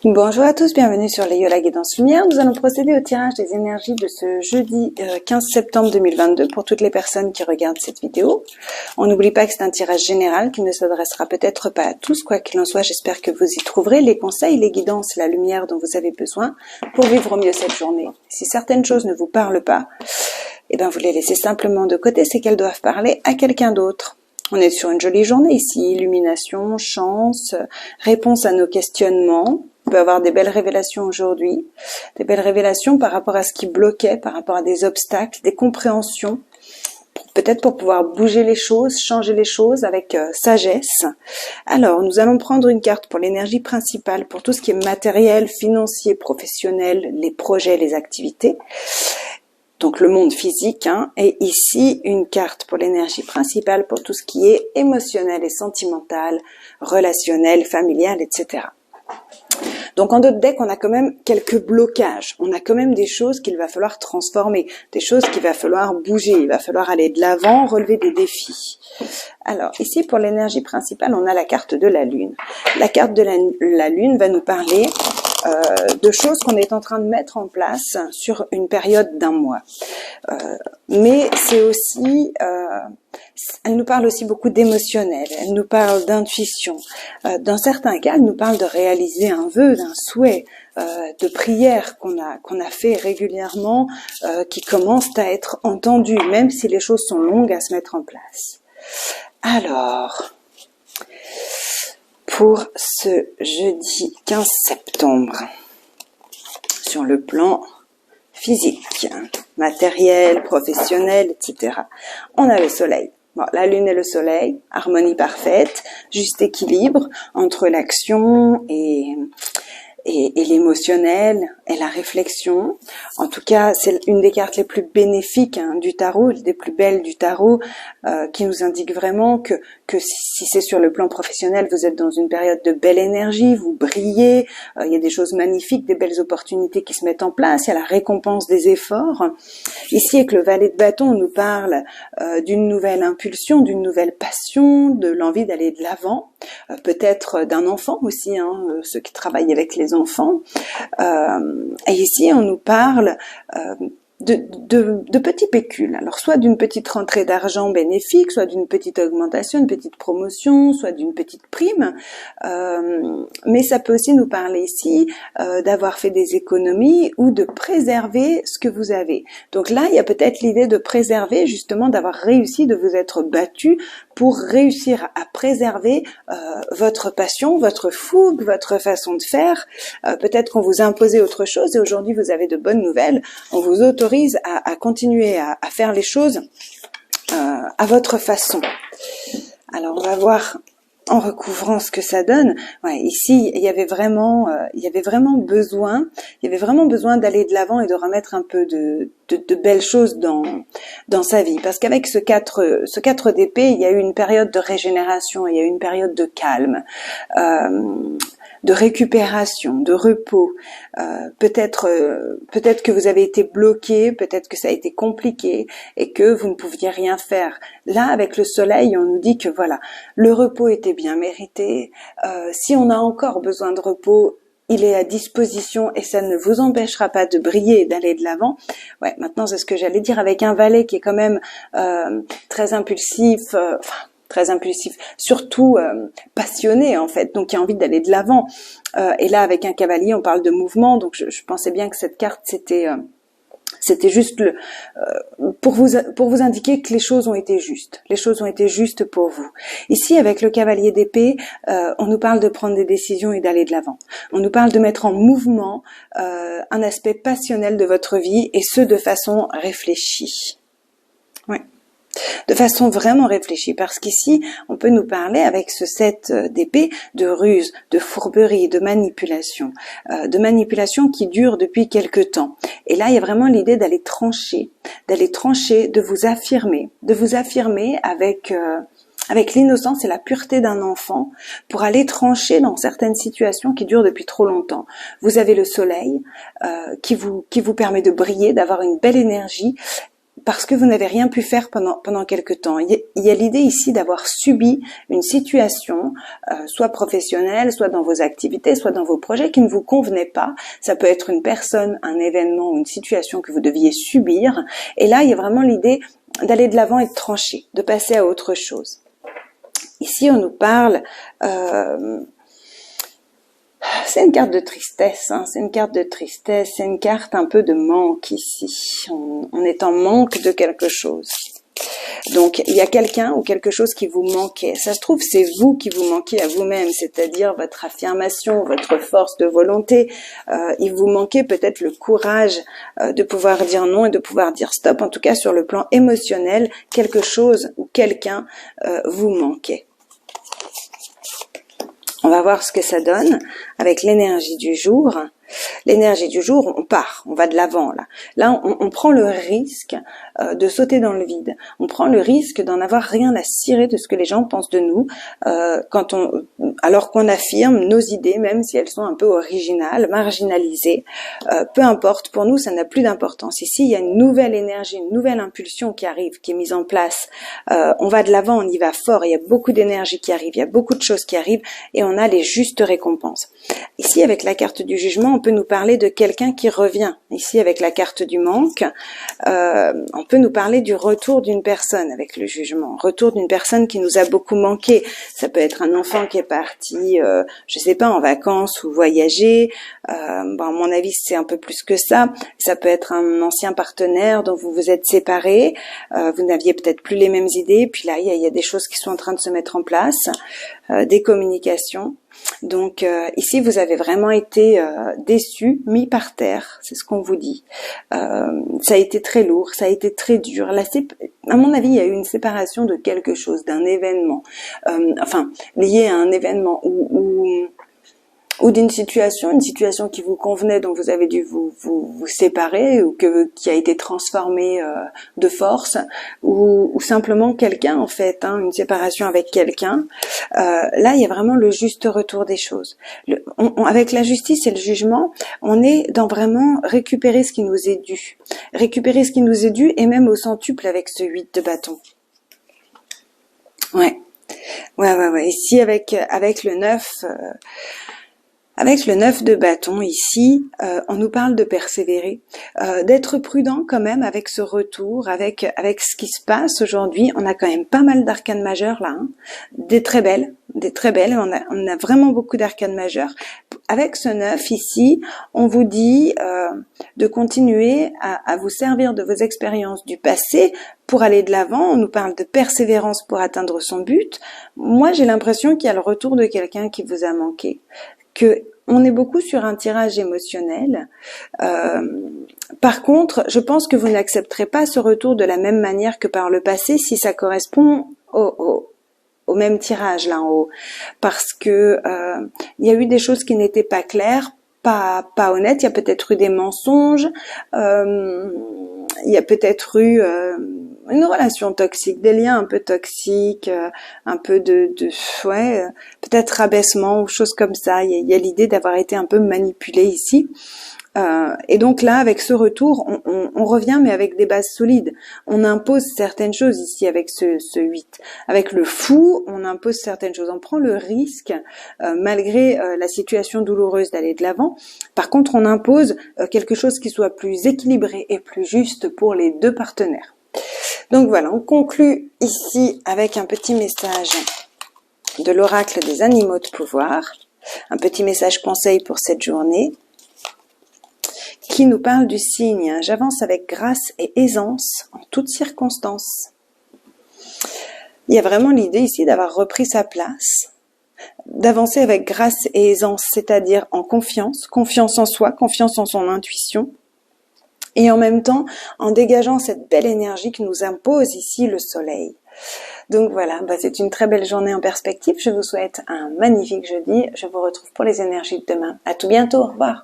Bonjour à tous, bienvenue sur les Yola Guidance Lumière. Nous allons procéder au tirage des énergies de ce jeudi 15 septembre 2022 pour toutes les personnes qui regardent cette vidéo. On n'oublie pas que c'est un tirage général qui ne s'adressera peut-être pas à tous. Quoi qu'il en soit, j'espère que vous y trouverez les conseils, les guidances, la lumière dont vous avez besoin pour vivre au mieux cette journée. Si certaines choses ne vous parlent pas, eh bien vous les laissez simplement de côté, c'est qu'elles doivent parler à quelqu'un d'autre. On est sur une jolie journée ici, illumination, chance, réponse à nos questionnements. On peut avoir des belles révélations aujourd'hui, des belles révélations par rapport à ce qui bloquait, par rapport à des obstacles, des compréhensions, peut-être pour pouvoir bouger les choses, changer les choses avec sagesse. Alors, nous allons prendre une carte pour l'énergie principale, pour tout ce qui est matériel, financier, professionnel, les projets, les activités. Donc le monde physique, et ici une carte pour l'énergie principale, pour tout ce qui est émotionnel et sentimental, relationnel, familial, etc. Donc en d'autres decks, on a quand même quelques blocages, on a quand même des choses qu'il va falloir transformer, des choses qu'il va falloir bouger, il va falloir aller de l'avant, relever des défis. Alors ici pour l'énergie principale, on a la carte de la Lune. La carte de la Lune va nous parler de choses qu'on est en train de mettre en place sur une période d'un mois. Mais c'est aussi, elle nous parle aussi beaucoup d'émotionnel, elle nous parle d'intuition. Dans certains cas, elle nous parle de réaliser un vœu, d'un souhait, de prière qu'on a fait régulièrement, qui commencent à être entendues, même si les choses sont longues à se mettre en place. Alors, pour ce jeudi 15 septembre, sur le plan physique, matériel, professionnel, etc. On a le soleil. Bon, la lune et le soleil, harmonie parfaite, juste équilibre entre l'action et l'émotionnel et la réflexion. En tout cas, c'est une des cartes les plus bénéfiques du tarot, des plus belles du tarot, qui nous indique vraiment que si c'est sur le plan professionnel, vous êtes dans une période de belle énergie, vous brillez, il y a des choses magnifiques, des belles opportunités qui se mettent en place, il y a la récompense des efforts. Ici, avec le valet de bâton, on nous parle d'une nouvelle impulsion, d'une nouvelle passion, de l'envie d'aller de l'avant, peut-être d'un enfant aussi, ceux qui travaillent avec les enfants. Et ici, on nous parle de petits pécules. Alors, soit d'une petite rentrée d'argent bénéfique, soit d'une petite augmentation, une petite promotion, soit d'une petite prime. Mais ça peut aussi nous parler ici d'avoir fait des économies ou de préserver ce que vous avez. Donc là, il y a peut-être l'idée de préserver, justement, d'avoir réussi, de vous être battu pour réussir à préserver votre passion, votre fougue, votre façon de faire. Peut-être qu'on vous a imposé autre chose et aujourd'hui vous avez de bonnes nouvelles. On vous autorise à continuer à faire les choses à votre façon. Alors on va voir en recouvrant ce que ça donne. Ouais, ici il y avait vraiment besoin d'aller de l'avant et de remettre un peu de belles choses dans sa vie, parce qu'avec ce 4 d'épée, il y a eu une période de régénération, il y a eu une période de calme, de récupération, de repos. Peut-être que vous avez été bloqué, peut-être que ça a été compliqué et que vous ne pouviez rien faire. Là, avec le soleil, on nous dit que voilà, le repos était bien mérité. Si on a encore besoin de repos, il est à disposition et ça ne vous empêchera pas de briller et d'aller de l'avant. Ouais, maintenant c'est ce que j'allais dire avec un valet qui est quand même très impulsif, surtout passionné en fait, donc qui a envie d'aller de l'avant. Et là avec un cavalier, on parle de mouvement, donc je pensais bien que cette carte c'était juste pour vous indiquer que les choses ont été justes. Les choses ont été justes pour vous. Ici, avec le cavalier d'épée, on nous parle de prendre des décisions et d'aller de l'avant. On nous parle de mettre en mouvement un aspect passionnel de votre vie et ce de façon réfléchie. Ouais. De façon vraiment réfléchie, parce qu'ici, on peut nous parler avec ce 7 d'épée de ruse, de fourberie, de manipulation qui dure depuis quelque temps. Et là, il y a vraiment l'idée d'aller trancher, de vous affirmer avec l'innocence et la pureté d'un enfant pour aller trancher dans certaines situations qui durent depuis trop longtemps. Vous avez le soleil qui vous permet de briller, d'avoir une belle énergie. parce que vous n'avez rien pu faire pendant quelque temps. Il y a l'idée ici d'avoir subi une situation, soit professionnelle, soit dans vos activités, soit dans vos projets qui ne vous convenaient pas. Ça peut être une personne, un événement ou une situation que vous deviez subir. Et là, il y a vraiment l'idée d'aller de l'avant et de trancher, de passer à autre chose. Ici, on nous parle... c'est une carte de tristesse, hein, c'est une carte de tristesse, c'est une carte un peu de manque ici. On est en manque de quelque chose. Donc, il y a quelqu'un ou quelque chose qui vous manquait. Ça se trouve, c'est vous qui vous manquez à vous-même, c'est-à-dire votre affirmation, votre force de volonté. Il vous manquait peut-être le courage de pouvoir dire non et de pouvoir dire stop. En tout cas, sur le plan émotionnel, quelque chose ou quelqu'un vous manquait. On va voir ce que ça donne avec l'énergie du jour. L'énergie du jour, on part, on va de l'avant là. Là, on prend le risque de sauter dans le vide. On prend le risque d'en avoir rien à cirer de ce que les gens pensent de nous, alors qu'on affirme nos idées, même si elles sont un peu originales, marginalisées. Peu importe, pour nous, ça n'a plus d'importance. Ici, il y a une nouvelle énergie, une nouvelle impulsion qui arrive, qui est mise en place. On va de l'avant, on y va fort. Il y a beaucoup d'énergie qui arrive, il y a beaucoup de choses qui arrivent, et on a les justes récompenses. Ici, avec la carte du jugement, on peut nous parler de quelqu'un qui revient. Ici, avec la carte du manque, on peut nous parler du retour d'une personne avec le jugement. Retour d'une personne qui nous a beaucoup manqué. Ça peut être un enfant qui est parti, je sais pas, en vacances ou voyager. À mon avis, c'est un peu plus que ça. Ça peut être un ancien partenaire dont vous vous êtes séparés. Vous n'aviez peut-être plus les mêmes idées. Puis là, il y a des choses qui sont en train de se mettre en place. Des communications. Donc ici, vous avez vraiment été déçu, mis par terre, c'est ce qu'on vous dit. Ça a été très lourd, ça a été très dur. Là, à mon avis, il y a eu une séparation de quelque chose, d'un événement, lié à un événement ou d'une situation, une situation qui vous convenait, dont vous avez dû vous séparer, ou qui a été transformée de force, ou simplement quelqu'un en fait, une séparation avec quelqu'un. Là, il y a vraiment le juste retour des choses. Avec la justice et le jugement, on est dans vraiment récupérer ce qui nous est dû, récupérer ce qui nous est dû, et même au centuple avec ce 8 de bâton. Ouais. Ici avec le 9. Avec le 9 de bâton ici, on nous parle de persévérer, d'être prudent quand même avec ce retour, avec ce qui se passe aujourd'hui. On a quand même pas mal d'arcanes majeures là, des très belles. On a vraiment beaucoup d'arcanes majeures. Avec ce 9 ici, on vous dit de continuer à vous servir de vos expériences du passé pour aller de l'avant. On nous parle de persévérance pour atteindre son but. Moi, j'ai l'impression qu'il y a le retour de quelqu'un qui vous a manqué. Que on est beaucoup sur un tirage émotionnel. Par contre, je pense que vous n'accepterez pas ce retour de la même manière que par le passé si ça correspond au même tirage là en haut, parce que il y a eu des choses qui n'étaient pas claires, pas honnêtes. Il y a peut-être eu des mensonges. Il y a peut-être eu une relation toxique, des liens un peu toxiques, un peu peut-être rabaissement ou choses comme ça. Il y a l'idée d'avoir été un peu manipulé ici. Et donc là, avec ce retour, on revient, mais avec des bases solides. On impose certaines choses ici avec ce 8. Avec le fou, on impose certaines choses. On prend le risque, malgré la situation douloureuse, d'aller de l'avant. Par contre, on impose quelque chose qui soit plus équilibré et plus juste pour les deux partenaires. Donc voilà, on conclut ici avec un petit message de l'oracle des animaux de pouvoir. Un petit message conseil pour cette journée, qui nous parle du signe « J'avance avec grâce et aisance en toutes circonstances ». Il y a vraiment l'idée ici d'avoir repris sa place, d'avancer avec grâce et aisance, c'est-à-dire en confiance, confiance en soi, confiance en son intuition, et en même temps en dégageant cette belle énergie que nous impose ici le soleil. Donc voilà, c'est une très belle journée en perspective. Je vous souhaite un magnifique jeudi. Je vous retrouve pour les énergies de demain. À tout bientôt, au revoir.